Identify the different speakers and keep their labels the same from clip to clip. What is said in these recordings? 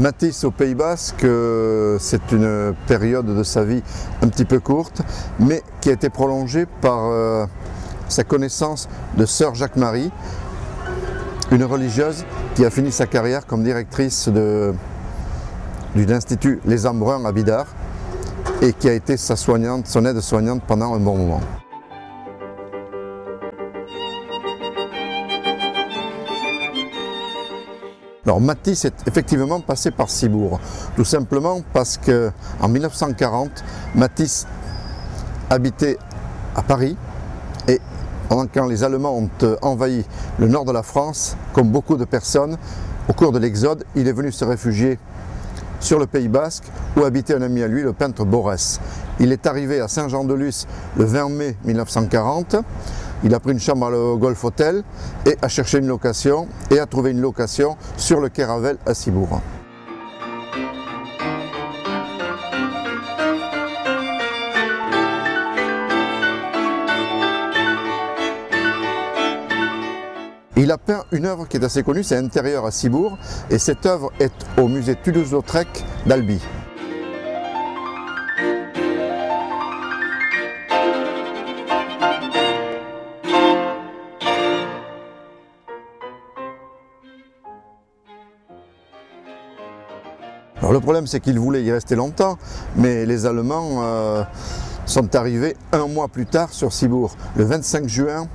Speaker 1: Matisse au Pays Basque, c'est une période de sa vie un petit peu courte, mais qui a été prolongée par sa connaissance de Sœur Jacques-Marie, une religieuse qui a fini sa carrière comme directrice de l'Institut Les Embruns à Bidart et qui a été sa soignante, son aide-soignante pendant un bon moment. Alors Matisse est effectivement passé par Cibourg, tout simplement parce qu'en 1940, Matisse habitait à Paris et quand les Allemands ont envahi le nord de la France, comme beaucoup de personnes, au cours de l'exode, il est venu se réfugier sur le Pays Basque où habitait un ami à lui, le peintre Borès. Il est arrivé à Saint-Jean-de-Luz le 20 mai 1940. Il a pris une chambre au Golf Hotel et a cherché une location et a trouvé une location sur le quai Ravel à Cibourg. Il a peint une œuvre qui est assez connue, c'est Intérieur à Cibourg, et cette œuvre est au musée Toulouse-Lautrec d'Albi. Alors le problème c'est qu'il voulait y rester longtemps, mais les Allemands sont arrivés un mois plus tard sur Cibourg. Le 25 juin,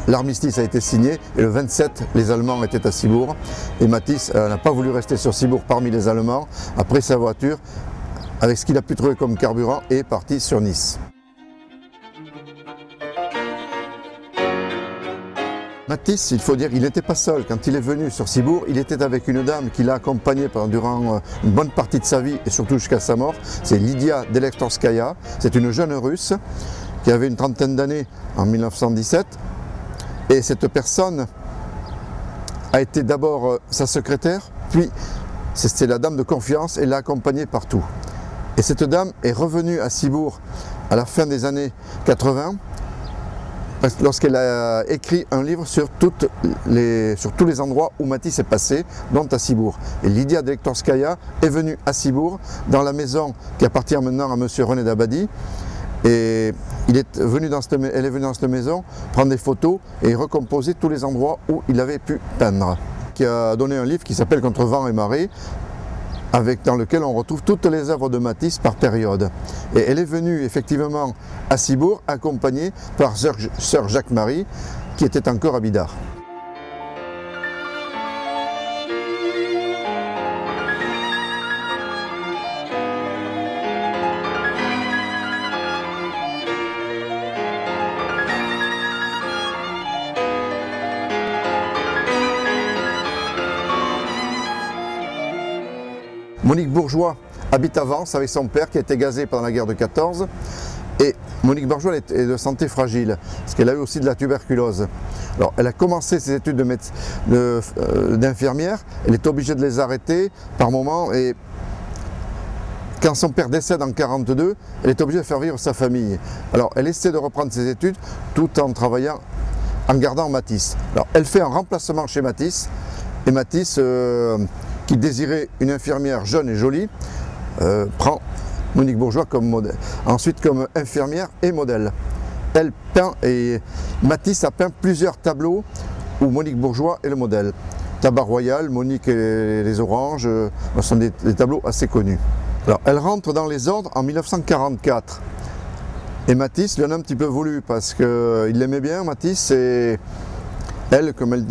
Speaker 1: l'armistice a été signé et le 27, les Allemands étaient à Cibourg. Et Matisse n'a pas voulu rester sur Cibourg parmi les Allemands, a pris sa voiture avec ce qu'il a pu trouver comme carburant et est parti sur Nice. Matisse, il faut dire, il n'était pas seul. Quand il est venu sur Cibourg, il était avec une dame qui l'a accompagné durant une bonne partie de sa vie et surtout jusqu'à sa mort. C'est Lydia Delektorskaya. C'est une jeune Russe qui avait une trentaine d'années en 1917. Et cette personne a été d'abord sa secrétaire, puis c'était la dame de confiance et l'a accompagnée partout. Et cette dame est revenue à Cibourg à la fin des années 80. Lorsqu'elle a écrit un livre sur tous les endroits où Matisse est passé, dont à Cibourg. Et Lydia Delektorskaya est venue à Cibourg, dans la maison qui appartient maintenant à M. René Dabadi. Et elle est venue dans cette maison prendre des photos et recomposer tous les endroits où il avait pu peindre. Qui a donné un livre qui s'appelle Contre vent et marée, dans lequel on retrouve toutes les œuvres de Matisse par période. Et elle est venue effectivement à Cibourg, accompagnée par Sœur Jacques-Marie, qui était encore à Bidart. Monique Bourgeois habite à Vence avec son père qui a été gazé pendant la guerre de 14. Et Monique Bourgeois est de santé fragile, parce qu'elle a eu aussi de la tuberculose. Alors elle a commencé ses études d'infirmière, elle est obligée de les arrêter par moment et quand son père décède en 1942, elle est obligée de faire vivre sa famille. Alors elle essaie de reprendre ses études tout en travaillant, en gardant Matisse. Alors elle fait un remplacement chez Matisse et Matisse qui désirait une infirmière jeune et jolie, prend Monique Bourgeois comme modèle. Ensuite comme infirmière et modèle. Elle peint et Matisse a peint plusieurs tableaux où Monique Bourgeois est le modèle. Tabac Royal, Monique et les Oranges, ce sont des tableaux assez connus. Alors elle rentre dans les ordres en 1944. Et Matisse lui en a un petit peu voulu parce qu'il l'aimait bien, Matisse, et elle, comme elle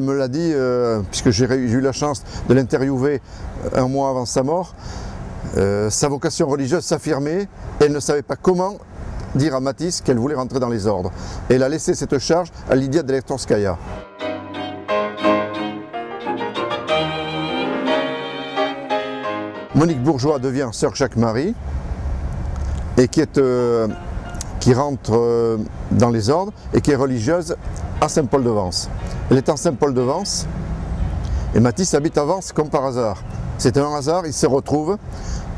Speaker 1: me l'a dit, puisque j'ai eu la chance de l'interviewer un mois avant sa mort, sa vocation religieuse s'affirmait et elle ne savait pas comment dire à Matisse qu'elle voulait rentrer dans les ordres. Et elle a laissé cette charge à Lydia Delektorskaya. Monique Bourgeois devient Sœur Jacques-Marie et qui rentre dans les ordres et qui est religieuse à Saint-Paul-de-Vence. Elle est en Saint-Paul-de-Vence et Matisse habite à Vence comme par hasard. C'est un hasard, il se retrouve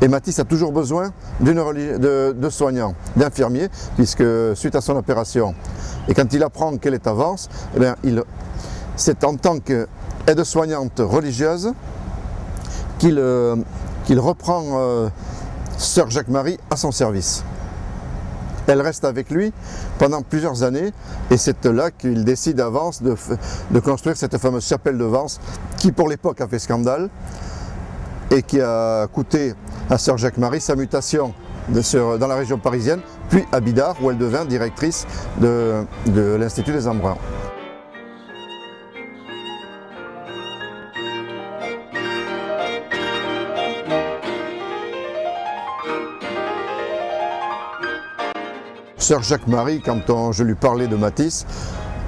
Speaker 1: et Matisse a toujours besoin de soignants, d'infirmiers, puisque suite à son opération. Et quand il apprend qu'elle est à Vence, eh bien, c'est en tant qu'aide-soignante religieuse qu'il reprend Sœur Jacques-Marie à son service. Elle reste avec lui pendant plusieurs années et c'est là qu'il décide à Vence de construire cette fameuse chapelle de Vence qui pour l'époque a fait scandale et qui a coûté à Sœur Jacques-Marie sa mutation dans la région parisienne, puis à Bidart où elle devint directrice de l'Institut des Embruns. Sœur Jacques-Marie, quand je lui parlais de Matisse,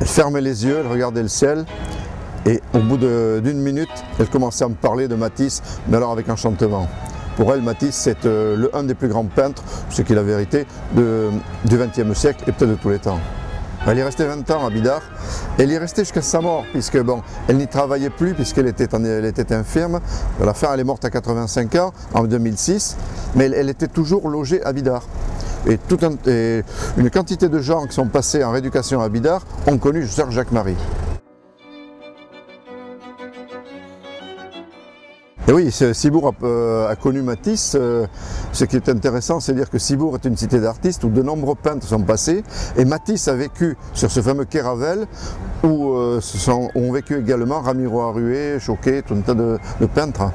Speaker 1: elle fermait les yeux, elle regardait le ciel et au bout d'une minute, elle commençait à me parler de Matisse, mais alors avec enchantement. Pour elle, Matisse, c'est un des plus grands peintres, ce qui est la vérité, du XXe siècle et peut-être de tous les temps. Elle est restée 20 ans à Bidart, elle y est restée jusqu'à sa mort, puisque bon, elle n'y travaillait plus, puisqu'elle était infirme. À la fin, elle est morte à 85 ans, en 2006, mais elle était toujours logée à Bidart. Et une quantité de gens qui sont passés en rééducation à Bidart ont connu Sœur Jacques-Marie. Et oui, Cibourg a connu Matisse. Ce qui est intéressant, c'est de dire que Cibourg est une cité d'artistes où de nombreux peintres sont passés. Et Matisse a vécu sur ce fameux quai Ravel où ont vécu également Ramiro Arrué, Choquet, tout un tas de peintres.